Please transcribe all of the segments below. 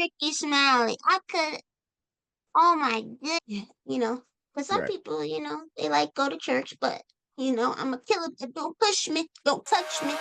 Ricky Smiley. I could, oh my goodness, for some Right. people, they like go to church, but, I'm a killer. Don't push me. Don't touch me.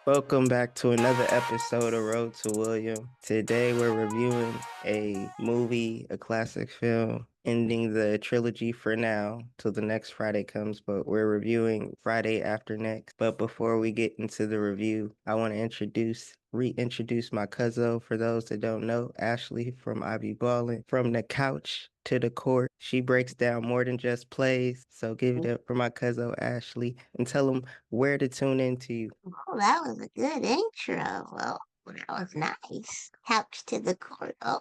Welcome back to another episode of Road to William. Today we're reviewing a movie, a classic film, ending the trilogy for now till the next Friday comes, but we're reviewing Friday after next. But before we get into the review, I want to reintroduce my cuzzo for those that don't know, Ashley from I Be Ballin'. From the couch to the court, she breaks down more than just plays. So give it up for my cuzzo Ashley and tell them where to tune into you. Oh, that was a good intro. Well, that was nice. Couch to the court. Oh,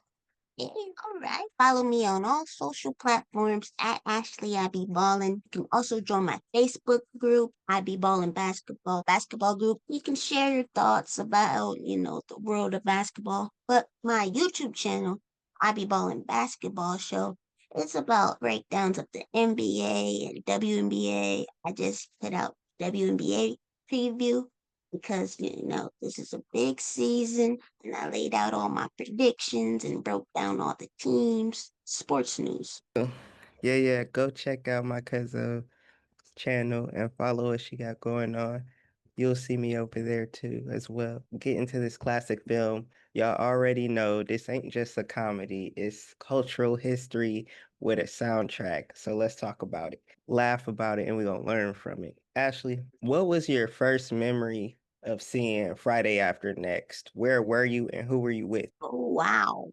yeah, all right. Follow me on all social platforms at Ashley I Be Ballin'. You can also join my Facebook group, I Be Ballin' Basketball group. You can share your thoughts about, the world of basketball. But my YouTube channel, I Be Ballin' Basketball Show, it's about breakdowns of the NBA and WNBA. I just put out WNBA preview because, this is a big season and I laid out all my predictions and broke down all the teams. Sports news. Yeah. Go check out my cousin's channel and follow what she got going on. You'll see me over there too as well. Get into this classic film. Y'all already know this ain't just a comedy, it's cultural history with a soundtrack. So let's talk about it. Laugh about it and we're gonna learn from it. Ashley, what was your first memory of seeing Friday After Next? Where were you and who were you with? Oh, wow.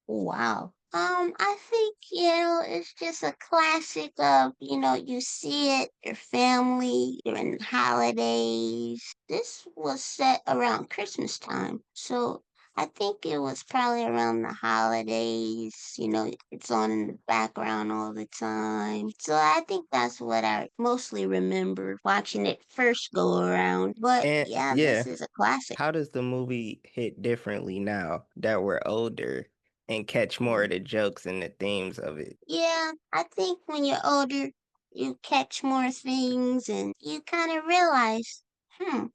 Wow. I think, it's just a classic of, you see it, your family, during holidays. This was set around Christmas time. So I think it was probably around the holidays. It's on in the background all the time. So I think that's what I mostly remember watching it first go around. But And yeah, this yeah. is a classic. How does the movie hit differently now that we're older and catch more of the jokes and the themes of it? Yeah, I think when you're older, you catch more things and you kind of realize,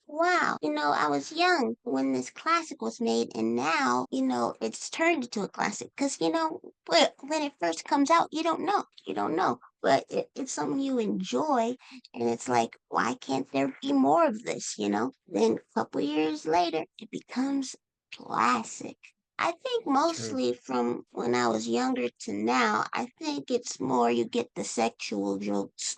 wow, I was young when this classic was made, and now, it's turned into a classic. Because, when it first comes out, you don't know. You don't know. But it's something you enjoy, and it's like, why can't there be more of this? Then a couple years later, it becomes classic. I think True. mostly from when I was younger to now, I think it's more you get the sexual jokes.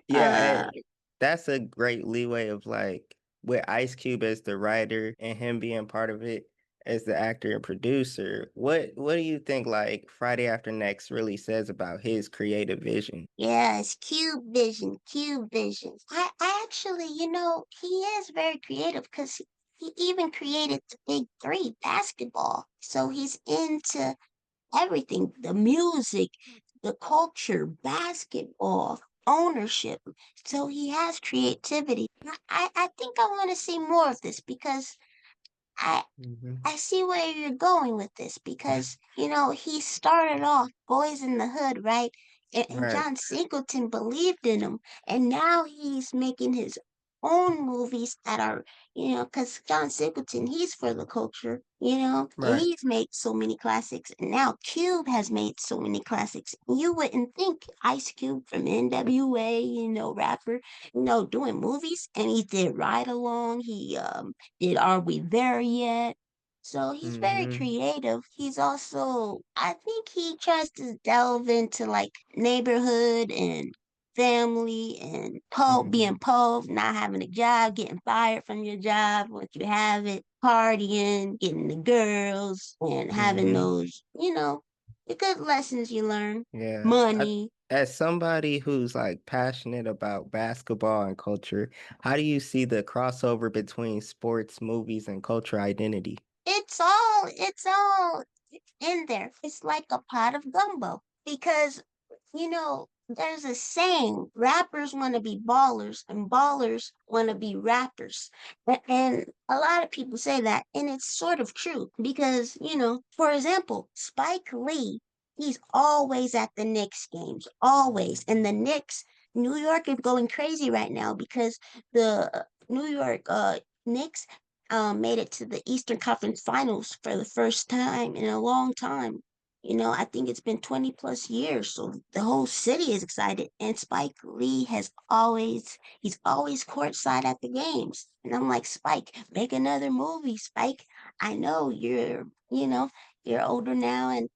Yeah, uh, that's a great leeway of like with Ice Cube as the writer and him being part of it as the actor and producer. What do you think like Friday After Next really says about his creative vision? yeah, it's Cube Vision, Cube Vision. I actually, he is very creative because he even created the Big Three basketball. So he's into everything, the music, the culture, basketball, ownership. So he has creativity. I think I want to see more of this because I Hmm. I see where you're going with this because, he started off Boys in the Hood, right? And Right, John Singleton believed in him. And now he's making his own movies that are, because John Singleton, he's for the culture, and right. he's made so many classics. And now Cube has made so many classics. You wouldn't think Ice Cube from NWA, rapper, doing movies. And he did Ride Along. He did Are We There Yet? So he's very Hmm. creative. He's also, I think he tries to delve into like neighborhood and family and Hmm. being poor, not having a job, getting fired from your job once you have it, partying, getting the girls, and having Hmm. those, the good lessons you learn. Yeah. Money. As somebody who's like passionate about basketball and culture, how do you see the crossover between sports, movies, and culture identity? It's all in there. It's like a pot of gumbo because, there's a saying, rappers want to be ballers and ballers want to be rappers. And a lot of people say that, and it's sort of true because, for example, Spike Lee, he's always at the Knicks games, always. And the Knicks, New York is going crazy right now because the New York Knicks made it to the Eastern Conference Finals for the first time in a long time. I think it's been 20 plus years, so the whole city is excited. And Spike Lee he's always courtside at the games. And I'm like, Spike, make another movie, Spike. I know you're older now and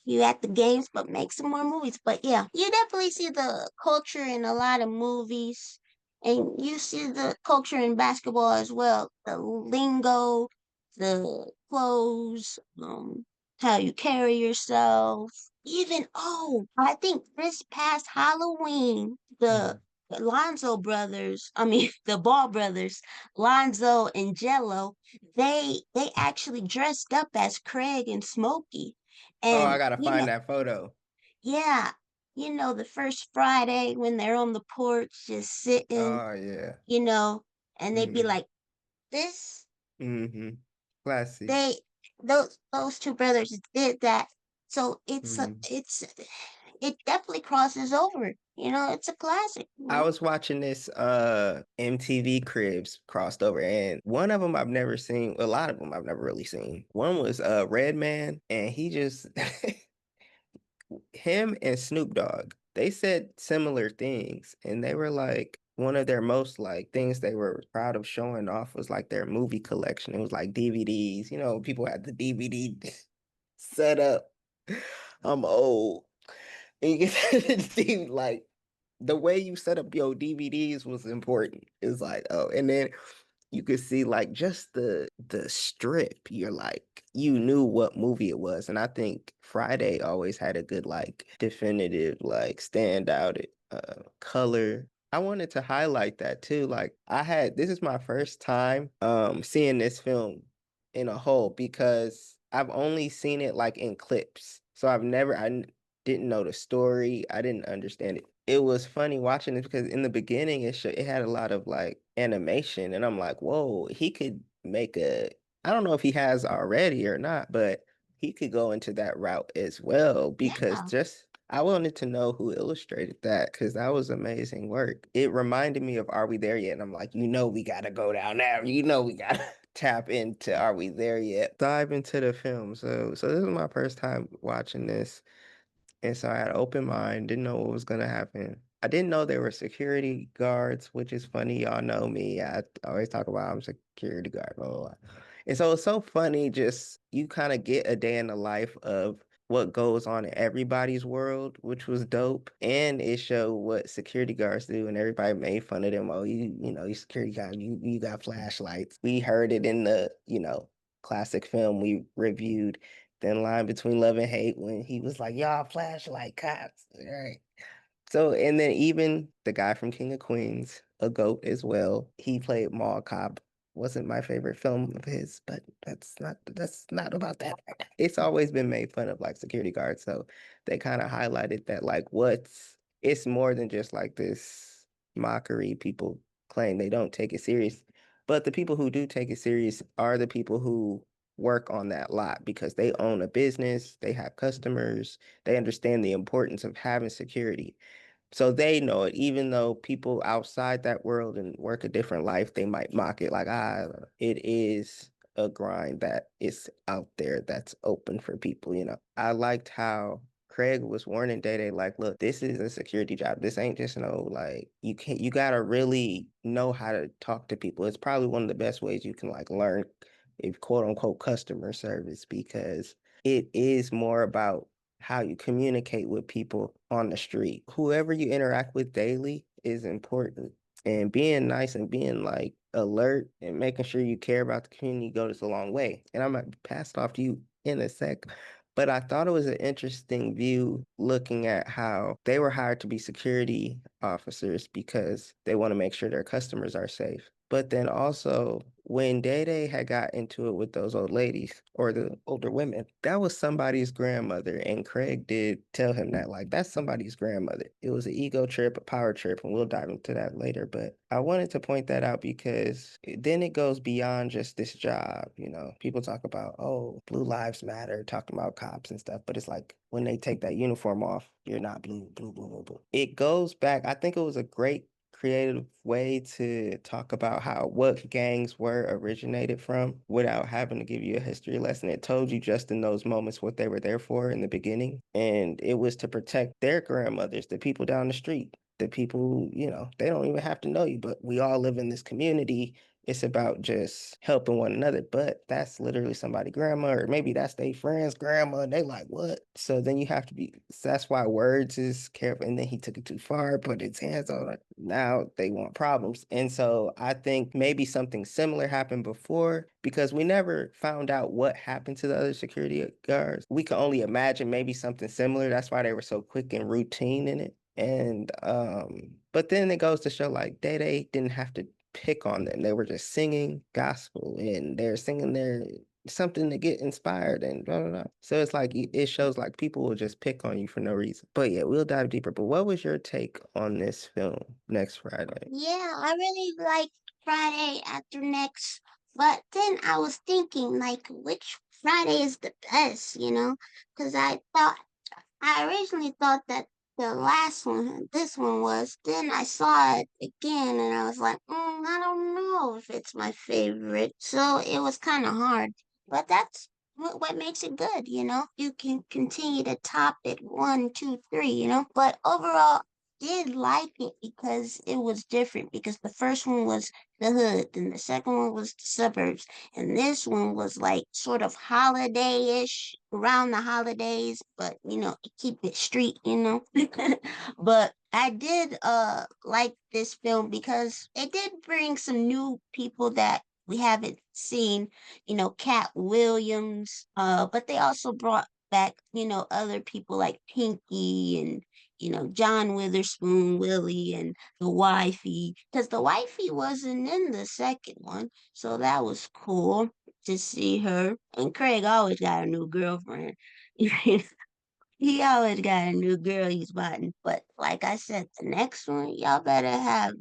you at the games, but make some more movies. But yeah, you definitely see the culture in a lot of movies, and you see the culture in basketball as well. The lingo, the clothes, how you carry yourself. Even I think this past Halloween, the Mhm. Lonzo brothers, I mean the Ball brothers, Lonzo and Jello, they actually dressed up as Craig and Smokey. Oh, I And gotta find that photo. yeah, the first Friday when they're on the porch just sitting, Oh yeah. you know, and they'd be Mm-hmm. like, this, Mm-hmm. Classic. they those two brothers did that. So Mm-hmm. it definitely crosses over. It's a classic. I was watching this MTV Cribs crossed over, and one of them I've never seen. A lot of them I've never really seen. One was Redman, and he just him and Snoop Dogg, they said similar things, and they were like one of their most like things they were proud of showing off was like their movie collection. It was like DVDs. People had the DVD set up. I'm old. And you get see, like the way you set up your DVDs was important. It's like, oh, and then you could see like just the strip. You're like, you knew what movie it was. And I think Friday always had a good like definitive like standout color. I wanted to highlight that too. Like this is my first time seeing this film in a whole because I've only seen it like in clips. So didn't know the story. I didn't understand it. It was funny watching it because in the beginning it had a lot of like animation, and I'm like, whoa, he could make I don't know if he has already or not, but he could go into that route as well because Yeah, just I wanted to know who illustrated that because that was amazing work. It reminded me of Are We There Yet? And I'm like, we gotta go down there. We gotta tap into Are We There Yet? Dive into the film. So this is my first time watching this. And so I had an open mind, didn't know what was gonna happen. I didn't know there were security guards, which is funny. Y'all know me. I always talk about I'm a security guard, blah, blah, blah. And so it's so funny, just you kind of get a day in the life of what goes on in everybody's world, which was dope. And it showed what security guards do, and everybody made fun of them. Oh, you security guard, you got flashlights. We heard it in the, classic film we reviewed, Thin Line Between Love and Hate, when he was like, y'all flashlight cops. Right. So, and then even the guy from King of Queens, a goat as well, he played Mall Cop. Wasn't my favorite film of his, but that's not about that. It's always been made fun of like security guards. So they kind of highlighted that like it's more than just like this mockery. People claim they don't take it serious. But the people who do take it serious are the people who work on that lot because they own a business, they have customers, they understand the importance of having security. So they know it, even though people outside that world and work a different life, they might mock it like, it is a grind that is out there that's open for people. I liked how Craig was warning Day Day, like, look, this is a security job. This ain't just like you gotta really know how to talk to people. It's probably one of the best ways you can like learn if quote unquote customer service because it is more about how you communicate with people on the street. Whoever you interact with daily is important. And being nice and being like alert and making sure you care about the community goes a long way. And I'm gonna pass it off to you in a sec. But I thought it was an interesting view looking at how they were hired to be security officers because they want to make sure their customers are safe. But then also, when Day Day had got into it with those old ladies or the older women, that was somebody's grandmother. And Craig did tell him that, like, that's somebody's grandmother. It was an ego trip, a power trip, and we'll dive into that later. But I wanted to point that out because then it goes beyond just this job. You know, people talk about, oh, blue lives matter, talking about cops and stuff, but it's like when they take that uniform off, you're not blue, blue, blue, blue, blue. It goes back. I think it was a great creative way to talk about how what gangs were originated from without having to give you a history lesson. It told you just in those moments what they were there for in the beginning. And it was to protect their grandmothers, the people down the street, the people, you know, they don't even have to know you, but we all live in this community. It's about just helping one another. But that's literally somebody grandma, or maybe that's their friend's grandma. And they like, what? So then you have to be, so that's why words is careful. And then he took it too far, put his hands on it. Now they want problems. And so I think maybe something similar happened before because we never found out what happened to the other security guards. We can only imagine maybe something similar. That's why they were so quick and routine in it. And but then it goes to show like Day Day didn't have to pick on them. They were just singing gospel and they're singing their something to get inspired and blah, blah, blah. So it's like it shows like people will just pick on you for no reason. But yeah, we'll dive deeper. But what was your take on this film next Friday? Yeah, I really like Friday after next, but then I was thinking, like, which Friday is the best, you know? Because I originally thought that the last one, this one was. Then I saw it again and I was like, I don't know if it's my favorite. So it was kind of hard. But that's what makes it good, you know? You can continue to top it one, two, three, you know? But overall, did like it because it was different. Because the first one was the hood, then the second one was the suburbs, and this one was like sort of holiday-ish around the holidays, but you know, keep it street, you know. But I did like this film because it did bring some new people that we haven't seen, you know, Cat Williams, but they also brought back, you know, other people like Pinky and you know, John Witherspoon, Willie, and the wifey, because the wifey wasn't in the second one, so that was cool to see her. And Craig always got a new girlfriend. He always got a new girl he's spotting. But like I said, the next one, y'all better have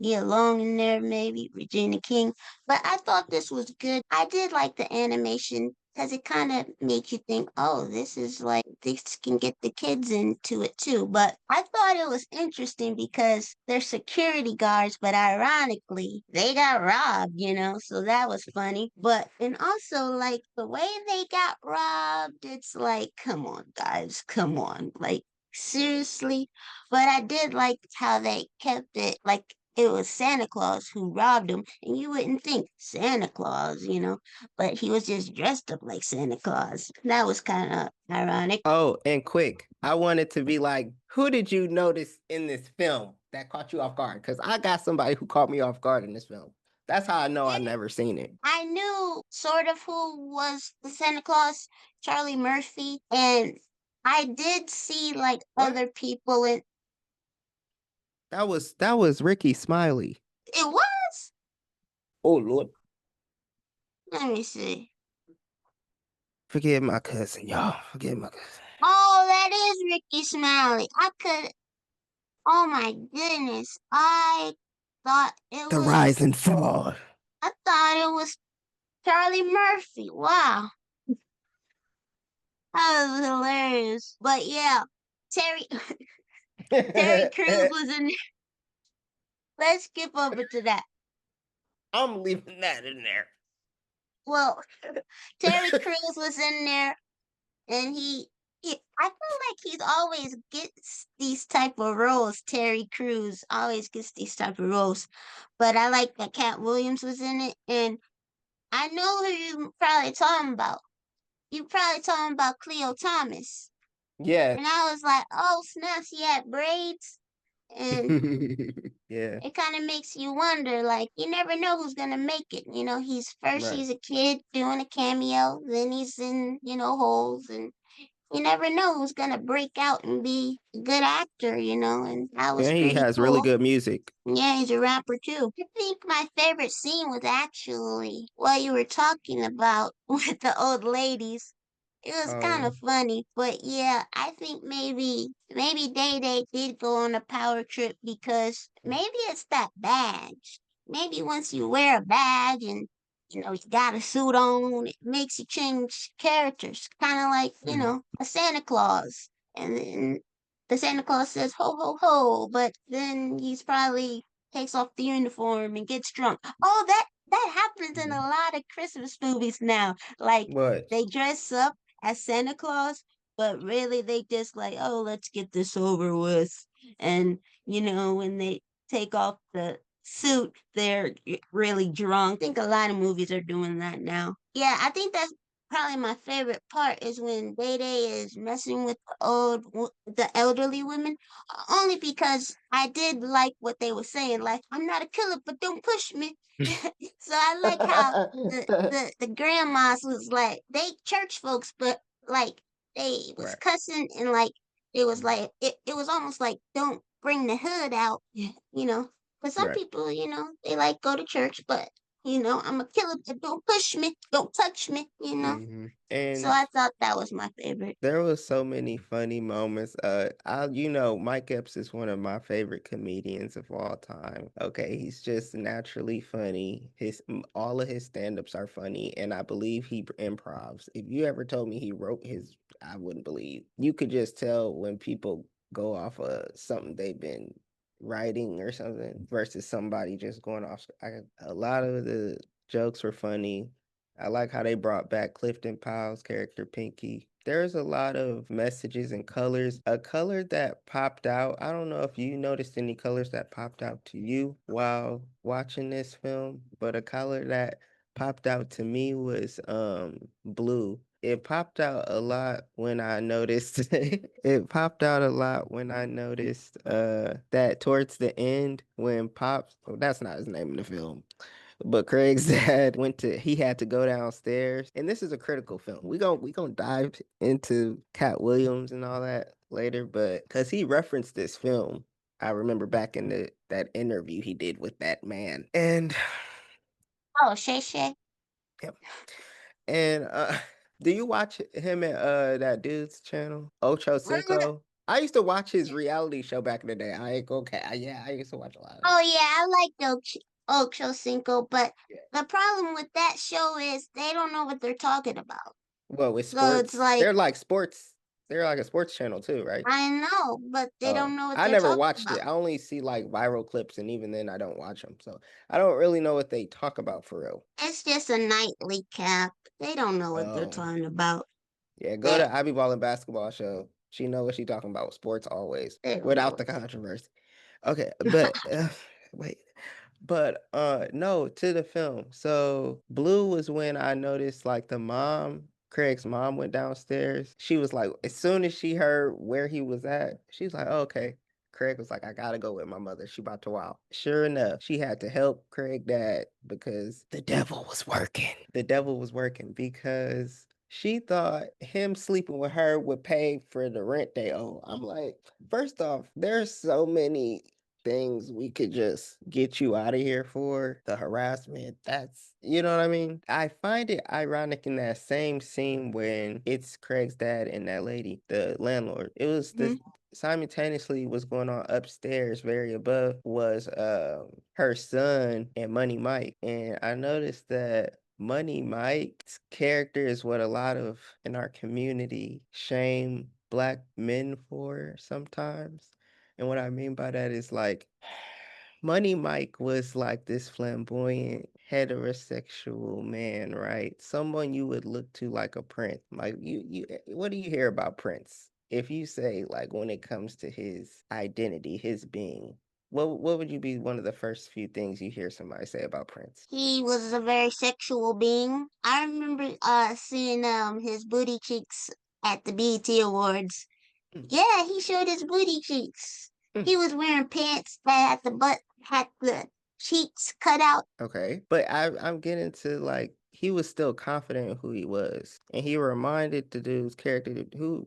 get along in there, maybe Regina King. But I thought this was good. I did like the animation because it kind of makes you think, oh, this is like this can get the kids into it too. But I thought it was interesting because they're security guards, but ironically, they got robbed, you know, so that was funny. But and also like the way they got robbed, it's like, come on, guys, come on. Like seriously. But I did like how they kept it like it was Santa Claus who robbed him, and you wouldn't think Santa Claus, you know, but he was just dressed up like Santa Claus. That was kind of ironic. Oh, and quick, I wanted to be like, who did you notice in this film that caught you off guard? Because I got somebody who caught me off guard in this film. That's how I know I And never seen it. I knew sort of who was the Santa Claus, Charlie Murphy, and I did see like What? other people in That was Ricky Smiley. it was. Oh Lord. Let me see. Forgive my cousin, y'all. Forgive my cousin. Oh, that is Ricky Smiley. I could. Oh my goodness. Thought it The was. rise and fall. I thought it was Charlie Murphy. Wow, that was hilarious. But yeah, Terry Terry Crews was in there. Let's skip over to that. I'm leaving that in there. Well, Terry Crews was in there, and I feel like he's always gets these type of roles. Terry Crews always gets these type of roles. But I like that Cat Williams was in it, and I know who you probably talking about. You probably talking about Cleo Thomas. Yeah. And I was like, oh snap, she had braids. And Yeah. it kind of makes you wonder, like, you never know who's gonna make it. You know, he's Right. a kid doing a cameo, then he's in, you know, holes and You never know who's gonna break out and be a good actor, and that was And he pretty has really cool. good music. Yeah, he's a rapper too. I think my favorite scene was actually what you were talking about with the old ladies. It was kind Oh, of funny, but yeah, I think maybe Day Day did go on a power trip because maybe it's that badge. Maybe once you wear a badge and you got a suit on, it makes you change characters, kind of like mhm. a Santa Claus. And then the Santa Claus says ho ho ho, but then he's probably takes off the uniform and gets drunk. Oh, that happens in a Mhm. lot of Christmas movies now. Like What? they dress up as Santa Claus, but really they just like, oh, let's get this over with. And when they take off the suit, they're really drunk. I think a lot of movies are doing that now. Yeah, I think that's probably my favorite part is when Day Day is messing with the elderly women. Only because I did like what they were saying, like I'm not a killer, but don't push me. So I like how the grandmas was like they church folks, but like they was Right. cussing and like it was like it was almost like don't bring the hood out, you know. But some Right. people, they like go to church, but I'm a killer, but don't push me, don't touch me. So And I thought that was my favorite. there was so many funny moments. Mike Epps is one of my favorite comedians of all time. Okay, he's just naturally funny. All of his stand-ups are funny, and I believe he improvs. If you ever told me he wrote his, I wouldn't believe. You could just tell when people go off of something they've been writing or something versus somebody just going off. A lot of the jokes were funny. I like how they brought back Clifton Powell's character Pinky. There's a lot of messages and colors. A color that popped out, I don't know if you noticed any colors that popped out to you while watching this film, but a color that popped out to me was blue. It popped out a lot when I noticed it popped out a lot when I noticed that towards the end when Pops, oh, that's not his name in the film, but Craig's dad he had to go downstairs. And this is a critical film. We gonna dive into Cat Williams and all that later, but because he referenced this film, I remember back in that interview he did with that man. And Oh, Shay Shay. yeah. And do you watch him at that dude's channel? Ocho Cinco? I used to watch his reality show back in the day. I ain't gonna yeah, I used to watch a lot of it. Oh yeah, I like Ocho Cinco, but the problem with that show is they don't know what they're talking about. Well, with So it's sports, like they're like a sports channel too, right? I know, but they Oh, don't know what I they're never talking watched it. about. I only see like viral clips, and even then, I don't watch them. So I don't really know what they talk about for real. It's just a nightly cap. They don't know what they're Oh, talking about. yeah, go They to I Be Ballin' Basketball Show. She know what she talking about with sports always, they don't know without the what controversy. Okay, but wait. But no, to the film. So Blue was when I noticed like Craig's mom went downstairs. She was like, as soon as she heard where he was at, she was like, oh, okay. Craig was like, I gotta go with my mother. She about to wow. Sure enough, she had to help Craig dad because the devil was working. The devil was working because she thought him sleeping with her would pay for the rent they owe. I'm like, first off, there's so many things we could just get you out of here for. The harassment, that's, you know what I mean? I find it ironic in that same scene when it's Craig's dad and that lady, the landlord. It was hmm the simultaneously what's going on upstairs, very above, was her son and Money Mike. And I noticed that Money Mike's character is what a lot of in our community shame black men for sometimes. And what I mean by that is like Money Mike was like this flamboyant heterosexual man, right? Someone you would look to like a prince. Like what do you hear about Prince? If you say like when it comes to his identity, his being, what would you be one of the first few things you hear somebody say about Prince? He was a very sexual being. I remember seeing his booty cheeks at the BET Awards. Mm, Yeah, he showed his booty cheeks. mm. He was wearing pants that had the cheeks cut out. Okay. But I'm getting to like he was still confident in who he was. And he reminded the dude's character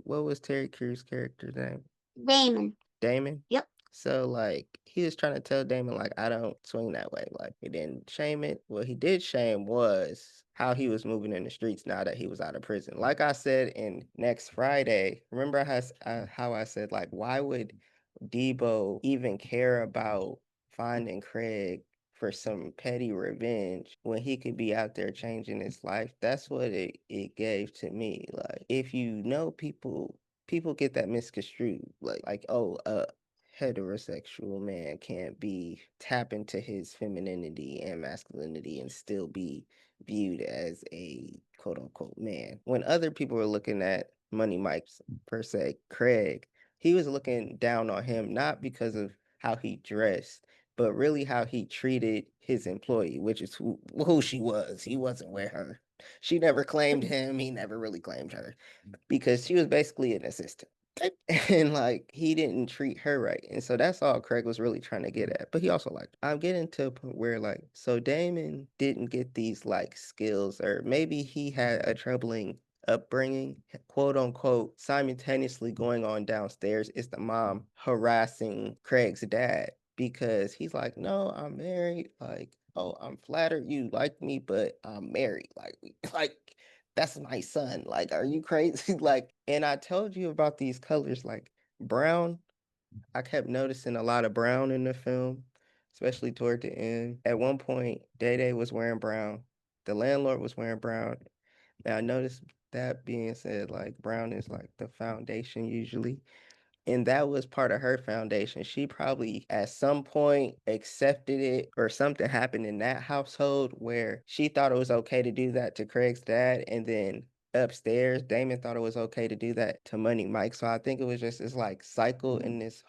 what was Terry Crews' character's name? Damon. Damon? Yep. So like he was trying to tell Damon like I don't swing that way. Like he didn't shame it. What he did shame was how he was moving in the streets now that he was out of prison. Like I said in Next Friday, remember how I said like why would Debo even care about finding Craig for some petty revenge when he could be out there changing his life? That's what it gave to me. Like if you know people get that misconstrued like oh heterosexual man can't be tap into his femininity and masculinity and still be viewed as a quote unquote man. When other people were looking at Money Mike's per se, Craig, he was looking down on him not because of how he dressed, but really how he treated his employee, which is who she was. He wasn't with her. She never claimed him. He never really claimed her because she was basically an assistant. And like he didn't treat her right. And so that's all Craig was really trying to get at. But he also like I'm getting to a point where like so Damon didn't get these like skills or maybe he had a troubling upbringing, quote unquote, simultaneously going on downstairs is the mom harassing Craig's dad because he's like, no, I'm married. Like, oh, I'm flattered you like me, but I'm married. Like, like that's my son. Like, are you crazy? Like, and I told you about these colors, like brown. I kept noticing a lot of brown in the film, especially toward the end. At one point, Day Day was wearing brown. The landlord was wearing brown. Now I noticed that being said, like brown is like the foundation usually. And that was part of her foundation. She probably at some point accepted it or something happened in that household where she thought it was okay to do that to Craig's dad. And then upstairs, Damon thought it was okay to do that to Money Mike. So I think it was just this like cycle in this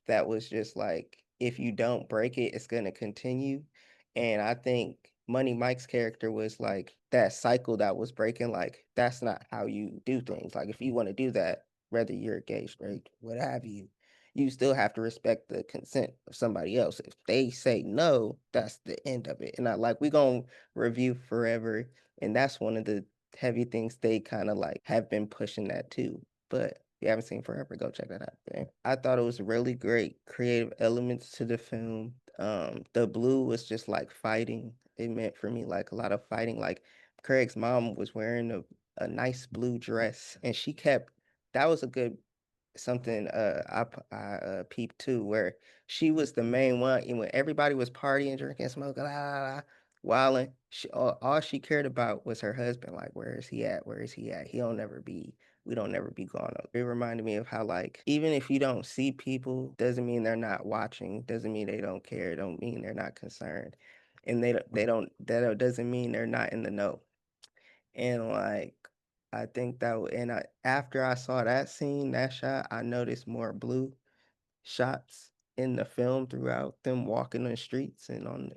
that was just like, if you don't break it, it's going to continue. And I think Money Mike's character was like that cycle that was breaking. Like, that's not how you do things. Like, if you want to do that, whether you're gay, straight, what have you, you still have to respect the consent of somebody else. If they say no, that's the end of it. And I like we gonna review forever, and that's one of the heavy things they kind of like have been pushing that too. But if you haven't seen Forever, go check that out. Man. I thought it was really great creative elements to the film. The blue was just like fighting. It meant for me like a lot of fighting. Like Craig's mom was wearing a nice blue dress, and she kept that was a good something I peeped too, where she was the main one, and when everybody was partying, drinking, smoking, la la la, wilding, all she cared about was her husband. Like, where is he at? Where is he at? We don't never be gone. It reminded me of how like even if you don't see people, doesn't mean they're not watching, doesn't mean they don't care, don't mean they're not concerned, and that doesn't mean they're not in the know. And like I think after I saw that scene, that shot, I noticed more blue shots in the film throughout them walking the streets and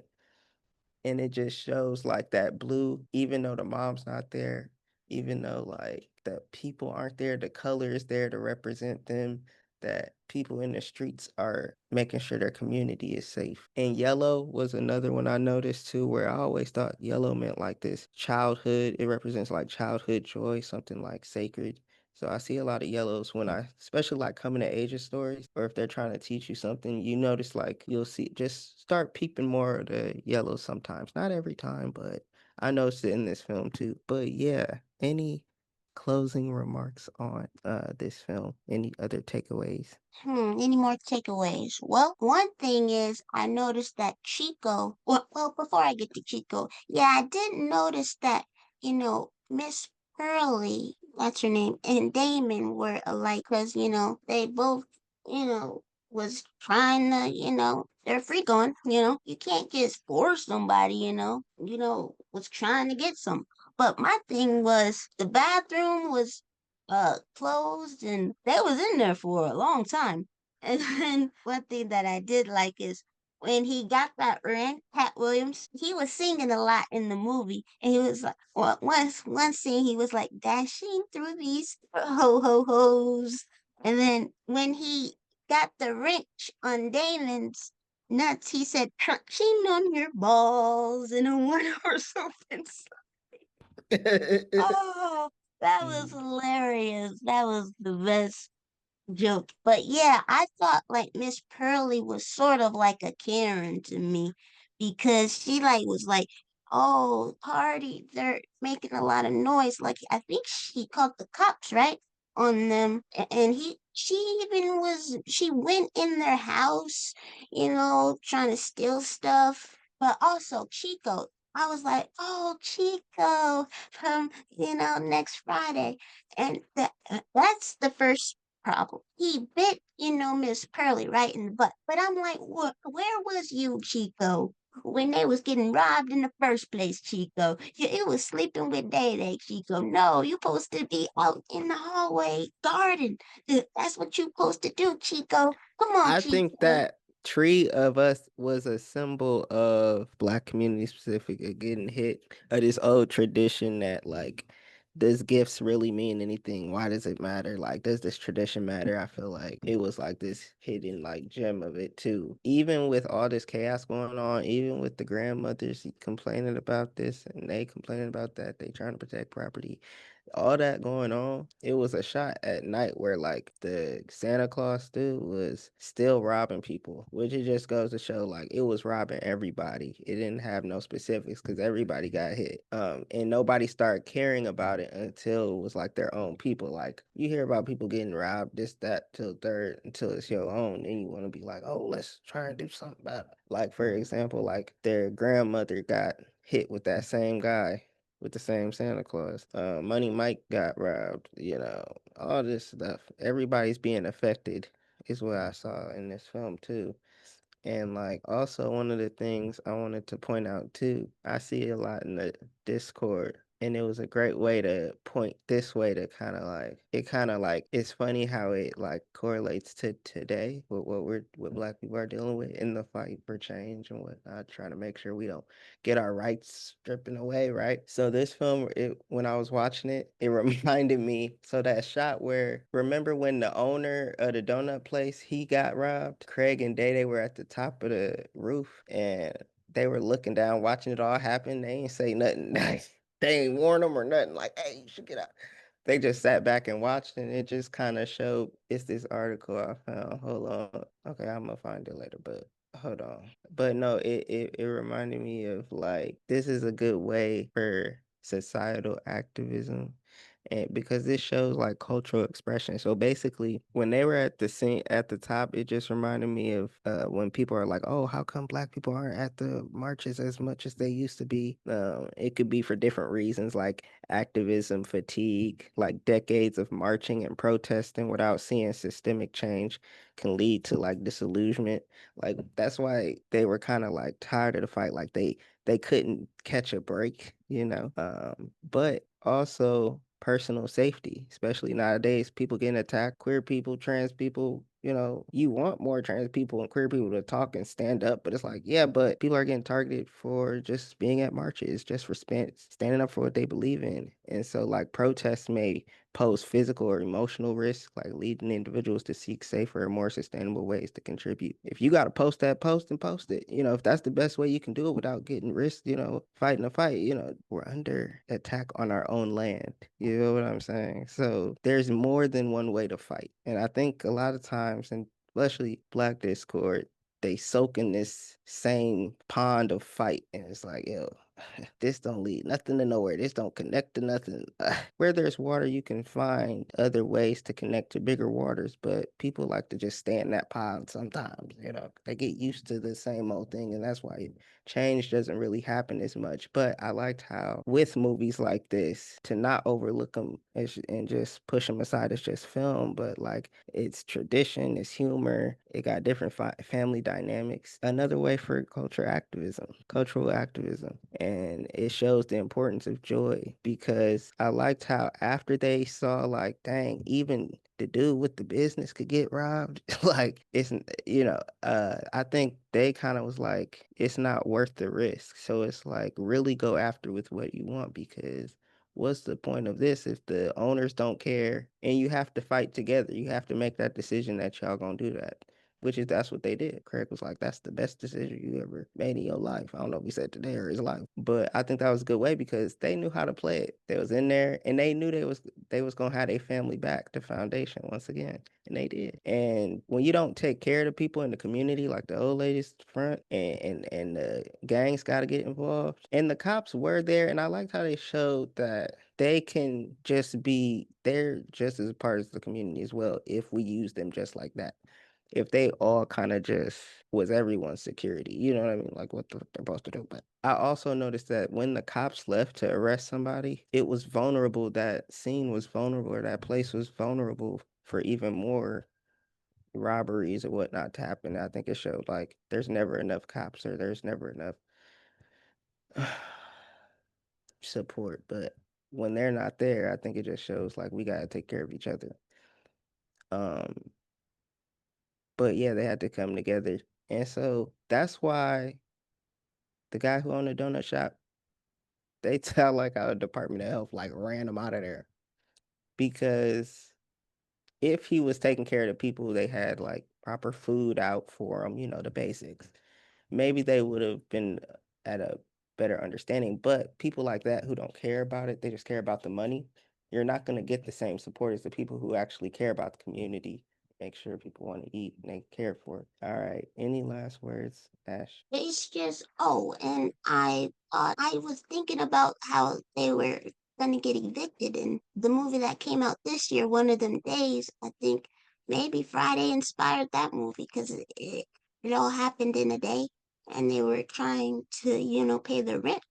it just shows like that blue, even though the mom's not there, even though like the people aren't there, the color is there to represent them, that people in the streets are making sure their community is safe. And yellow was another one I noticed too, where I always thought yellow meant like this childhood. It represents like childhood joy, something like sacred. So I see a lot of yellows when especially like coming to ages stories, or if they're trying to teach you something, you notice like you'll see, just start peeping more of the yellows sometimes. Not every time, but I noticed it in this film too. But yeah, any closing remarks on this film? Any other takeaways? Any more takeaways? Well, one thing is I noticed that Chico, before I get to Chico, yeah, I did notice that, Miss Pearly, that's her name, and Damon were alike because, they both, you know, was trying to, they're free going, you can't just force somebody, was trying to get some. But my thing was the bathroom was closed and they was in there for a long time. And then one thing that I did like is when he got that ring, Pat Williams, he was singing a lot in the movie. And he was like, well, one scene he was like dashing through these ho ho hos. And then when he got the wrench on Damon's nuts, he said, crunching on your balls in a one horse open sleigh. Oh, that was hilarious. That was the best joke. But yeah, I thought like Miss Pearly was sort of like a Karen to me because she like was like, "Oh, party, they're making a lot of noise." Like I think she called the cops, right, on them. And she even she went in their house, trying to steal stuff. But also Chico. I was like, "Oh, Chico from, next Friday." And that's the first problem. He bit, Miss Pearly right in the butt. But I'm like, where was you, Chico, when they was getting robbed in the first place, Chico? You was sleeping with Day Day, Chico. No, you supposed to be out in the hallway guarding. That's what you supposed to do, Chico. Come on, I think Chico. that tree of us was a symbol of black community specific of getting hit of this old tradition that like does gifts really mean anything? Why does it matter? Like, does this tradition matter? I feel like it was like this hidden like gem of it too. Even with all this chaos going on, even with the grandmothers complaining about this and they complaining about that, they trying to protect property, all that going on, it was a shot at night where like the Santa Claus dude was still robbing people, which it just goes to show like it was robbing everybody. It didn't have no specifics because everybody got hit. And nobody started caring about it until it was like their own people. Like you hear about people getting robbed, this, that, till third, until it's your own. Then you want to be like, oh, let's try and do something about it. Like for example, like their grandmother got hit with that same guy with the same Santa Claus. Money Mike got robbed, all this stuff. Everybody's being affected is what I saw in this film too. And like also one of the things I wanted to point out too, I see it a lot in the Discord. And it was a great way to point this way to kind of like it's funny how it like correlates to today with what black people are dealing with in the fight for change and whatnot, trying to make sure we don't get our rights stripping away, right? So this film, when I was watching it, it reminded me. So that shot where remember when the owner of the donut place he got robbed? Craig and Day were at the top of the roof and they were looking down, watching it all happen. They ain't say nothing. They ain't warn them or nothing. Like, hey, you should get out. They just sat back and watched, and it just kind of showed. It's this article I found. Hold on. Okay, I'm gonna find it later, but hold on. But no, it reminded me of like this is a good way for societal activism and because this shows like cultural expression. So basically, when they were at the scene at the top, it just reminded me of when people are like, "Oh, how come black people aren't at the marches as much as they used to be?" It could be for different reasons, like activism fatigue, like decades of marching and protesting without seeing systemic change can lead to like disillusionment. Like that's why they were kind of like tired of the fight. Like they couldn't catch a break, but also personal safety, especially nowadays, people getting attacked, queer people, trans people, you want more trans people and queer people to talk and stand up, but it's like, yeah, but people are getting targeted for just being at marches, just for standing up for what they believe in. And so like protests may pose physical or emotional risk, like leading individuals to seek safer or more sustainable ways to contribute. If you got to post that post and post it, if that's the best way you can do it without getting risked, fighting a fight, we're under attack on our own land. You know what I'm saying? So there's more than one way to fight. And I think a lot of times, and especially Black Discord, they soak in this same pond of fight. And it's like, yo, this don't lead nothing to nowhere. This don't connect to nothing. Where there's water, you can find other ways to connect to bigger waters, but people like to just stay in that pond sometimes. They get used to the same old thing, and that's why change doesn't really happen as much. But I liked how, with movies like this, to not overlook them and just push them aside as just film, but like it's tradition, it's humor, it got different family dynamics. Another way for cultural activism. And it shows the importance of joy because I liked how after they saw, like, dang, even the dude with the business could get robbed. Like, I think they kind of was like, it's not worth the risk. So it's like, really go after with what you want because what's the point of this if the owners don't care and you have to fight together? You have to make that decision that y'all gonna do that. that's what they did. Craig was like, "That's the best decision you ever made in your life." I don't know if he said today or his life, but I think that was a good way because they knew how to play it. They was in there and they knew they was gonna have their family back, the foundation once again, and they did. And when you don't take care of the people in the community, like the old ladies front, and the gangs got to get involved, and the cops were there, and I liked how they showed that they can just be they're just as a part of the community as well if we use them just like that. If they all kind of just was everyone's security, you know what I mean? Like what they're supposed to do. But I also noticed that when the cops left to arrest somebody, it was vulnerable. That scene was vulnerable, or that place was vulnerable for even more robberies or whatnot to happen. I think it showed like there's never enough cops or there's never enough support. But when they're not there, I think it just shows like we gotta take care of each other. Um, but yeah, they had to come together. And so that's why the guy who owned the donut shop, they tell like how the Department of Health like ran him out of there because if he was taking care of the people, they had like proper food out for them, the basics. Maybe they would have been at a better understanding. But people like that who don't care about it, they just care about the money. You're not going to get the same support as the people who actually care about the community, make sure people want to eat and they care for it. All right. Any last words, Ash? It's just, oh, and I was thinking about how they were gonna get evicted in the movie that came out this year, One of Them Days. I think maybe Friday inspired that movie because it all happened in a day and they were trying to, pay the rent.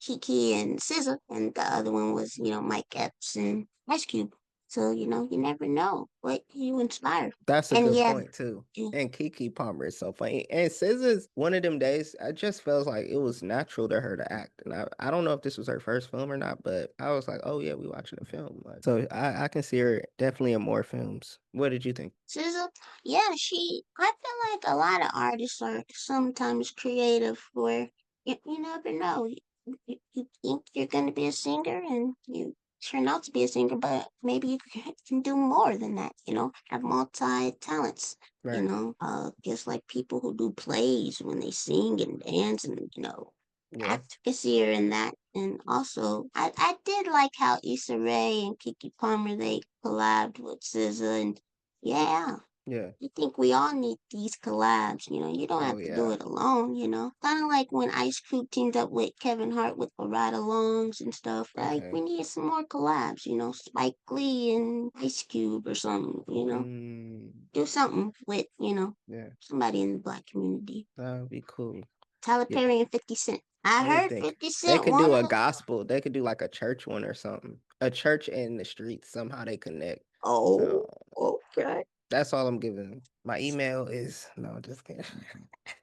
Kiki and SZA, and the other one was, Mike Epps and Ice Cube. So, you never know what you inspire. That's a And good yeah, point too. you- And Kiki Palmer is so funny. And SZA's One of Them Days, I just felt like it was natural to her to act. And I don't know if this was her first film or not, but I was like, oh yeah, we watching a film. Like, so I can see her definitely in more films. What did you think? SZA, yeah, I feel like a lot of artists are sometimes creative where you never know. You think you're going to be a singer and you turn out to be a singer, but maybe you can do more than that, have multi talents, Right. just like people who do plays when they sing and dance and, Yeah. advocacy are in that. And also, I did like how Issa Rae and Kiki Palmer, they collabed with SZA and yeah, Yeah. I think we all need these collabs. You don't Oh have to do yeah. it alone. Kind of like when Ice Cube teamed up with Kevin Hart with the Ride Alongs and stuff. Like we Okay. need some more collabs. Spike Lee and Ice Cube or something. Mm, Do something with yeah. somebody in the black community. That would be cool. Tyler Yeah. Perry and 50 Cent. I Let me heard think. 50 They Cent could do a wanted. gospel. They could do like a church one or something. A church in the streets. Somehow they connect. Oh, Uh, okay. that's all I'm giving them. My email is no, just kidding.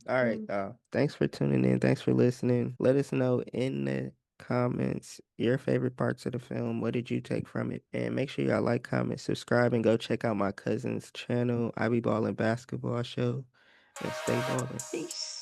All right. Mm. Thanks for tuning in. Thanks for listening. Let us know in the comments your favorite parts of the film. What did you take from it? And make sure y'all like, comment, subscribe, and go check out my cousin's channel, I Be Ballin' Basketball Show. And stay ballin'. Peace.